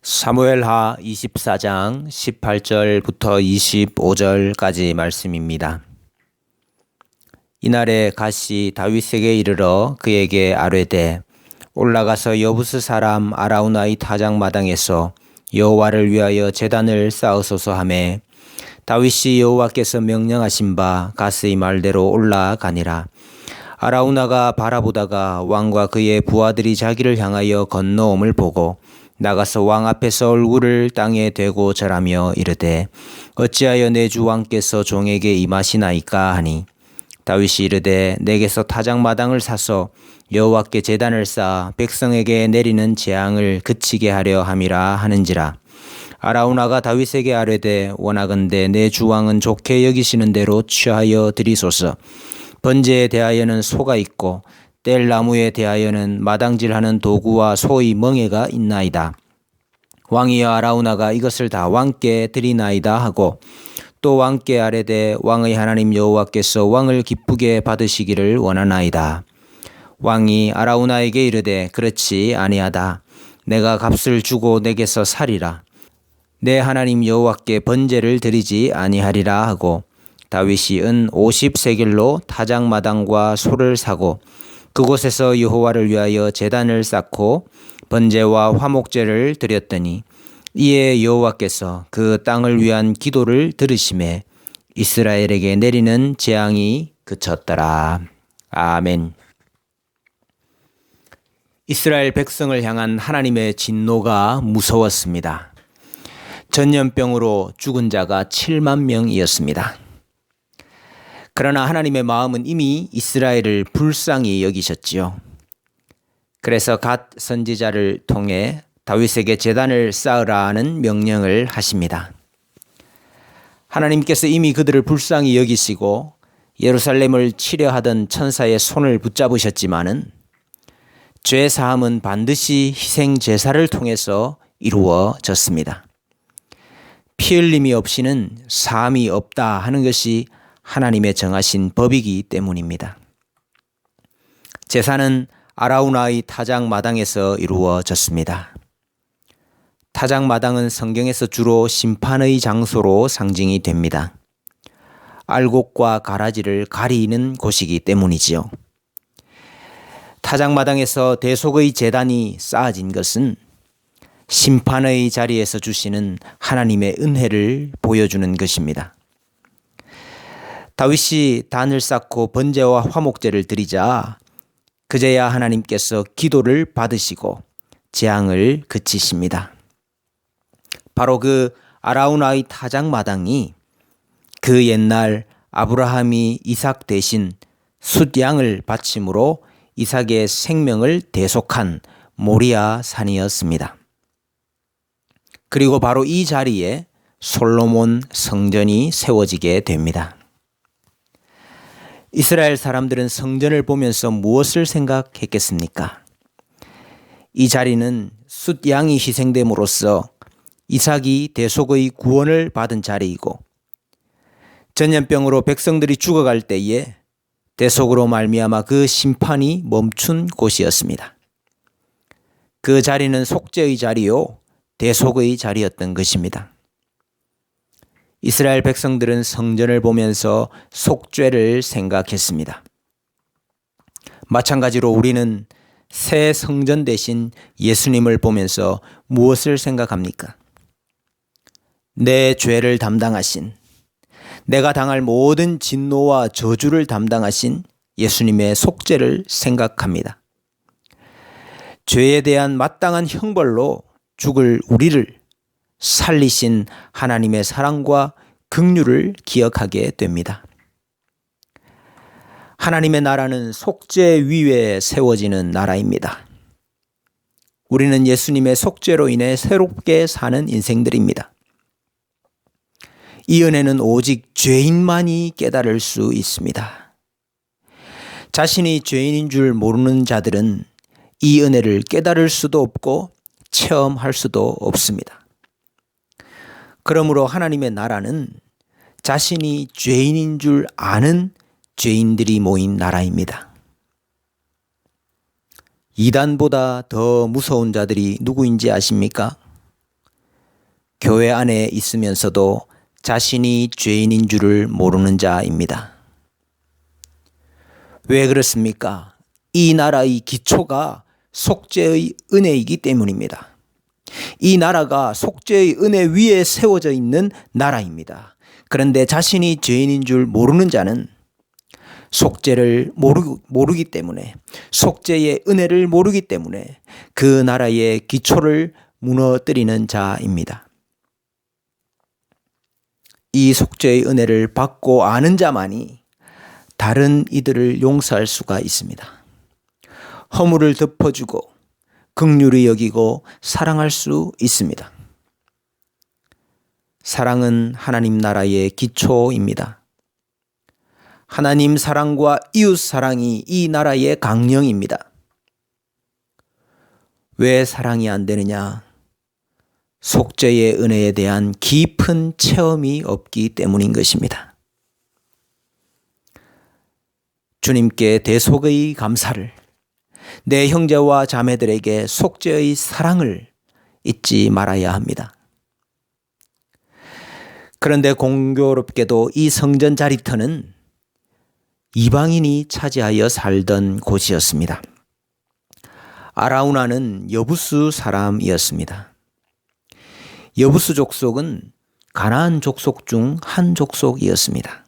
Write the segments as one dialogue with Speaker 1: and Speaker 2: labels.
Speaker 1: 사무엘하 24장 18절부터 25절까지 말씀입니다. 이날에 갓이 다윗에게 이르러 그에게 아뢰되 올라가서 여부스 사람 아라우나의 타작마당에서 여호와를 위하여 제단을 쌓으소서 하매 다윗이 여호와께서 명령하신 바 갓의 말대로 올라가니라. 아라우나가 바라보다가 왕과 그의 부하들이 자기를 향하여 건너옴을 보고 나가서 왕 앞에서 얼굴을 땅에 대고 절하며 이르되 어찌하여 내 주 왕께서 종에게 임하시나이까 하니 다윗이 이르되 내게서 타작마당을 사서 여호와께 제단을 쌓아 백성에게 내리는 재앙을 그치게 하려 함이라 하는지라. 아라우나가 다윗에게 아뢰되 원하건대 내 주 왕은 좋게 여기시는 대로 취하여 드리소서. 번제에 대하여는 소가 있고 뗄 나무에 대하여는 마당질하는 도구와 소의 멍에가 있나이다. 왕이여 아라우나가 이것을 다 왕께 드리나이다 하고 또 왕께 아뢰되 왕의 하나님 여호와께서 왕을 기쁘게 받으시기를 원하나이다. 왕이 아라우나에게 이르되 그렇지 아니하다. 내가 값을 주고 내게서 살이라. 내 하나님 여호와께 번제를 드리지 아니하리라 하고 다윗이 은 50세겔로 타작마당과 소를 사고 그곳에서 여호와를 위하여 제단을 쌓고 번제와 화목제를 드렸더니 이에 여호와께서 그 땅을 위한 기도를 들으시매 이스라엘에게 내리는 재앙이 그쳤더라. 아멘. 이스라엘 백성을 향한 하나님의 진노가 무서웠습니다. 전염병으로 죽은 자가 7만 명이었습니다. 그러나 하나님의 마음은 이미 이스라엘을 불쌍히 여기셨지요. 그래서 갓 선지자를 통해 다윗에게 제단을 쌓으라는 명령을 하십니다. 하나님께서 이미 그들을 불쌍히 여기시고 예루살렘을 치려하던 천사의 손을 붙잡으셨지만은 죄 사함은 반드시 희생 제사를 통해서 이루어졌습니다. 피 흘림이 없이는 사함이 없다 하는 것이 하나님의 정하신 법이기 때문입니다. 제사는 아라우나의 타작마당에서 이루어졌습니다. 타작마당은 성경에서 주로 심판의 장소로 상징이 됩니다. 알곡과 가라지를 가리는 곳이기 때문이지요. 타작마당에서 대속의 제단이 쌓아진 것은 심판의 자리에서 주시는 하나님의 은혜를 보여주는 것입니다. 다윗이 단을 쌓고 번제와 화목제를 드리자 그제야 하나님께서 기도를 받으시고 재앙을 그치십니다. 바로 그 아라우나의 타작마당이 그 옛날 아브라함이 이삭 대신 숫양을 바침으로 이삭의 생명을 대속한 모리아 산이었습니다. 그리고 바로 이 자리에 솔로몬 성전이 세워지게 됩니다. 이스라엘 사람들은 성전을 보면서 무엇을 생각했겠습니까? 이 자리는 숫양이 희생됨으로써 이삭이 대속의 구원을 받은 자리이고 전염병으로 백성들이 죽어갈 때에 대속으로 말미암아 그 심판이 멈춘 곳이었습니다. 그 자리는 속죄의 자리요 대속의 자리였던 것입니다. 이스라엘 백성들은 성전을 보면서 속죄를 생각했습니다. 마찬가지로 우리는 새 성전 대신 예수님을 보면서 무엇을 생각합니까? 내 죄를 담당하신, 내가 당할 모든 진노와 저주를 담당하신 예수님의 속죄를 생각합니다. 죄에 대한 마땅한 형벌로 죽을 우리를 살리신 하나님의 사랑과 긍휼을 기억하게 됩니다. 하나님의 나라는 속죄 위에 세워지는 나라입니다. 우리는 예수님의 속죄로 인해 새롭게 사는 인생들입니다. 이 은혜는 오직 죄인만이 깨달을 수 있습니다. 자신이 죄인인 줄 모르는 자들은 이 은혜를 깨달을 수도 없고 체험할 수도 없습니다. 그러므로 하나님의 나라는 자신이 죄인인 줄 아는 죄인들이 모인 나라입니다. 이단보다 더 무서운 자들이 누구인지 아십니까? 교회 안에 있으면서도 자신이 죄인인 줄을 모르는 자입니다. 왜 그렇습니까? 이 나라의 기초가 속죄의 은혜이기 때문입니다. 이 나라가 속죄의 은혜 위에 세워져 있는 나라입니다. 그런데 자신이 죄인인 줄 모르는 자는 속죄를 모르기 때문에, 속죄의 은혜를 모르기 때문에 그 나라의 기초를 무너뜨리는 자입니다. 이 속죄의 은혜를 받고 아는 자만이 다른 이들을 용서할 수가 있습니다. 허물을 덮어주고 긍휼히 여기고 사랑할 수 있습니다. 사랑은 하나님 나라의 기초입니다. 하나님 사랑과 이웃 사랑이 이 나라의 강령입니다. 왜 사랑이 안 되느냐? 속죄의 은혜에 대한 깊은 체험이 없기 때문인 것입니다. 주님께 대속의 감사를, 내 형제와 자매들에게 속죄의 사랑을 잊지 말아야 합니다. 그런데 공교롭게도 이 성전 자리터는 이방인이 차지하여 살던 곳이었습니다. 아라우나는 여부스 사람이었습니다. 여부스 족속은 가나안 족속 중 한 족속이었습니다.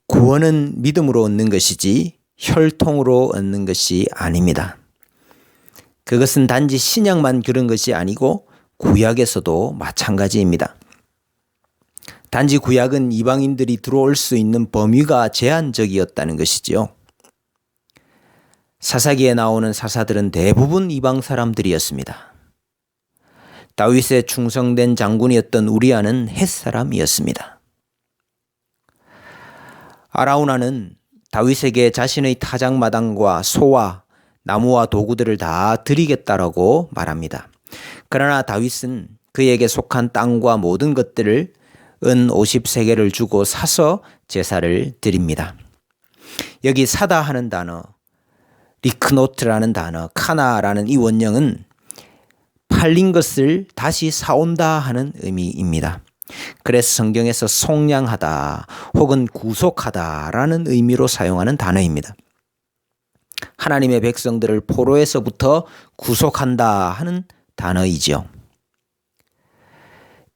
Speaker 1: 구원은 믿음으로 얻는 것이지 혈통으로 얻는 것이 아닙니다. 그것은 단지 신약만 그런 것이 아니고 구약에서도 마찬가지입니다. 단지 구약은 이방인들이 들어올 수 있는 범위가 제한적이었다는 것이지요. 사사기에 나오는 사사들은 대부분 이방 사람들이었습니다. 다윗의 충성된 장군이었던 우리아는 헷 사람이었습니다. 아라우나는 다윗에게 자신의 타작마당과 소와 나무와 도구들을 다 드리겠다라고 말합니다. 그러나 다윗은 그에게 속한 땅과 모든 것들을 은 50세겔을 주고 사서 제사를 드립니다. 여기 사다 하는 단어, 리크노트라는 단어, 카나라는 이 원형은 팔린 것을 다시 사온다 하는 의미입니다. 그래서 성경에서 속량하다 혹은 구속하다라는 의미로 사용하는 단어입니다. 하나님의 백성들을 포로에서부터 구속한다 하는 단어이지요.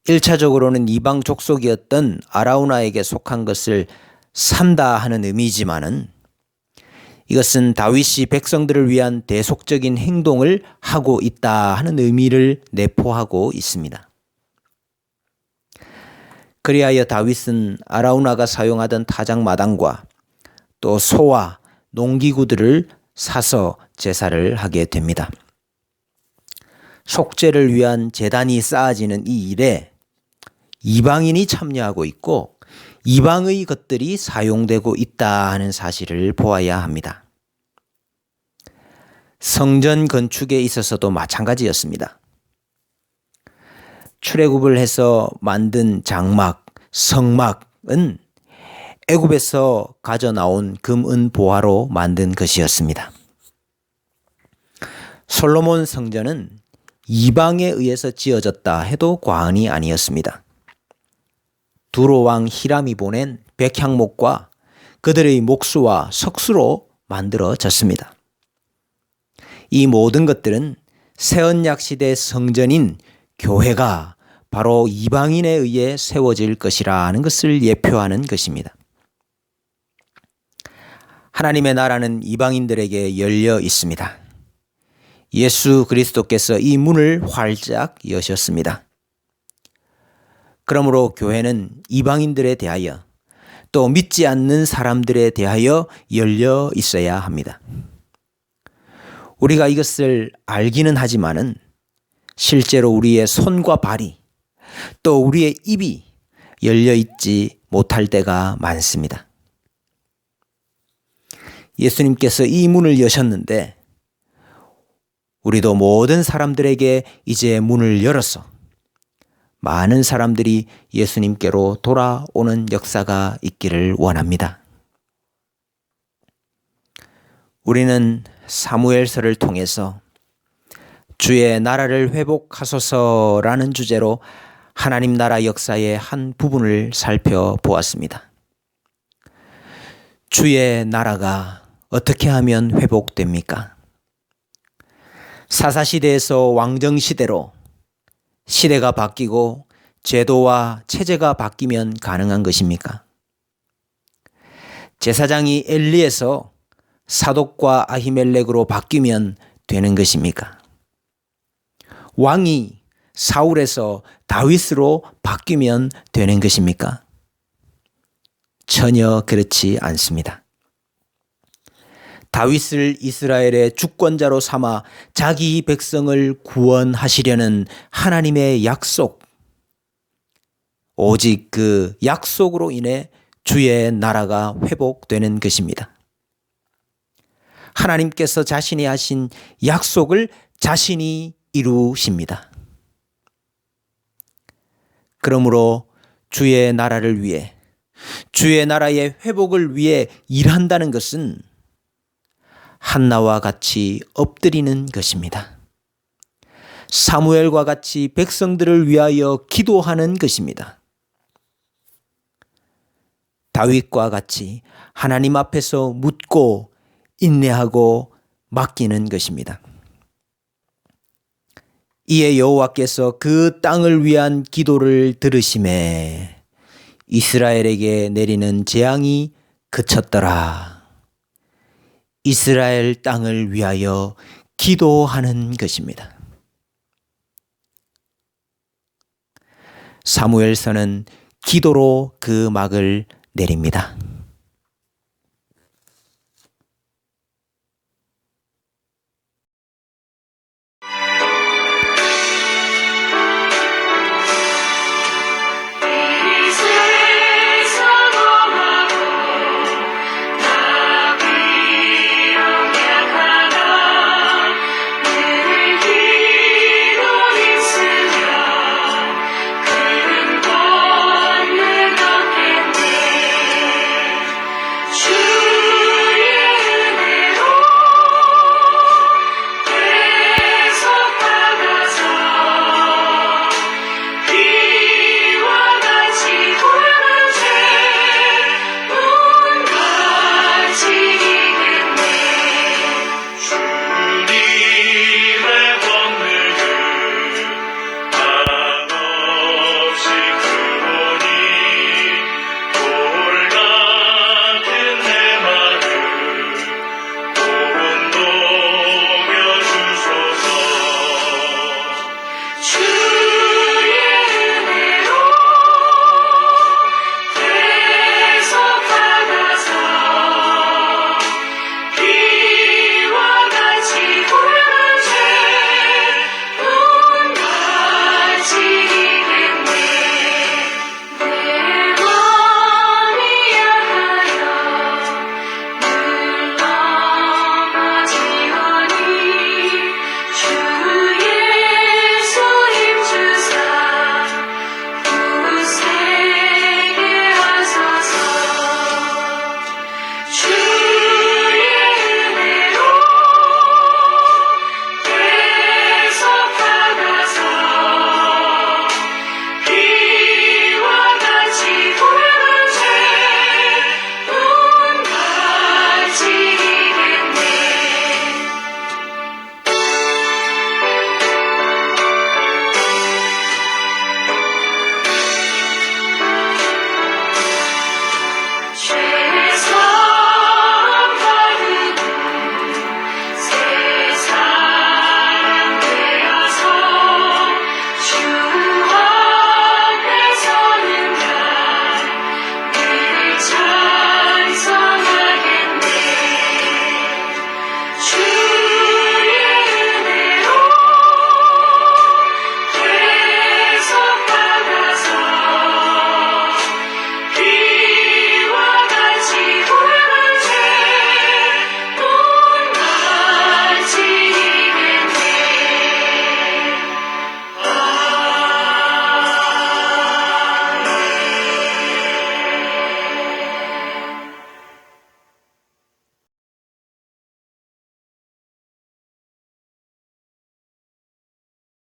Speaker 1: 1차적으로는 이방 족속이었던 아라우나에게 속한 것을 산다 하는 의미지만은 이것은 다윗이 백성들을 위한 대속적인 행동을 하고 있다 하는 의미를 내포하고 있습니다. 그리하여 다윗은 아라우나가 사용하던 타작마당과 또 소와 농기구들을 사서 제사를 하게 됩니다. 속죄를 위한 제단이 쌓아지는 이 일에 이방인이 참여하고 있고 이방의 것들이 사용되고 있다 하는 사실을 보아야 합니다. 성전 건축에 있어서도 마찬가지였습니다. 출애굽을 해서 만든 장막, 성막은 애굽에서 가져나온 금, 은, 보화로 만든 것이었습니다. 솔로몬 성전은 이방에 의해서 지어졌다 해도 과언이 아니었습니다. 두로 왕 히람이 보낸 백향목과 그들의 목수와 석수로 만들어졌습니다. 이 모든 것들은 새언약 시대 성전인 교회가 바로 이방인에 의해 세워질 것이라는 것을 예표하는 것입니다. 하나님의 나라는 이방인들에게 열려 있습니다. 예수 그리스도께서 이 문을 활짝 여셨습니다. 그러므로 교회는 이방인들에 대하여 또 믿지 않는 사람들에 대하여 열려 있어야 합니다. 우리가 이것을 알기는 하지만은 실제로 우리의 손과 발이 또 우리의 입이 열려 있지 못할 때가 많습니다. 예수님께서 이 문을 여셨는데 우리도 모든 사람들에게 이제 문을 열어서 많은 사람들이 예수님께로 돌아오는 역사가 있기를 원합니다. 우리는 사무엘서를 통해서 주의 나라를 회복하소서라는 주제로 하나님 나라 역사의 한 부분을 살펴보았습니다. 주의 나라가 어떻게 하면 회복됩니까? 사사시대에서 왕정시대로 시대가 바뀌고 제도와 체제가 바뀌면 가능한 것입니까? 제사장이 엘리에서 사독과 아히멜렉으로 바뀌면 되는 것입니까? 왕이 사울에서 다윗으로 바뀌면 되는 것입니까? 전혀 그렇지 않습니다. 다윗을 이스라엘의 주권자로 삼아 자기 백성을 구원하시려는 하나님의 약속, 오직 그 약속으로 인해 주의 나라가 회복되는 것입니다. 하나님께서 자신이 하신 약속을 자신이 이루십니다. 그러므로 주의 나라를 위해, 주의 나라의 회복을 위해 일한다는 것은 한나와 같이 엎드리는 것입니다. 사무엘과 같이 백성들을 위하여 기도하는 것입니다. 다윗과 같이 하나님 앞에서 묻고 인내하고 맡기는 것입니다. 이에 여호와께서 그 땅을 위한 기도를 들으심에 이스라엘에게 내리는 재앙이 그쳤더라. 이스라엘 땅을 위하여 기도하는 것입니다. 사무엘서는 기도로 그 막을 내립니다.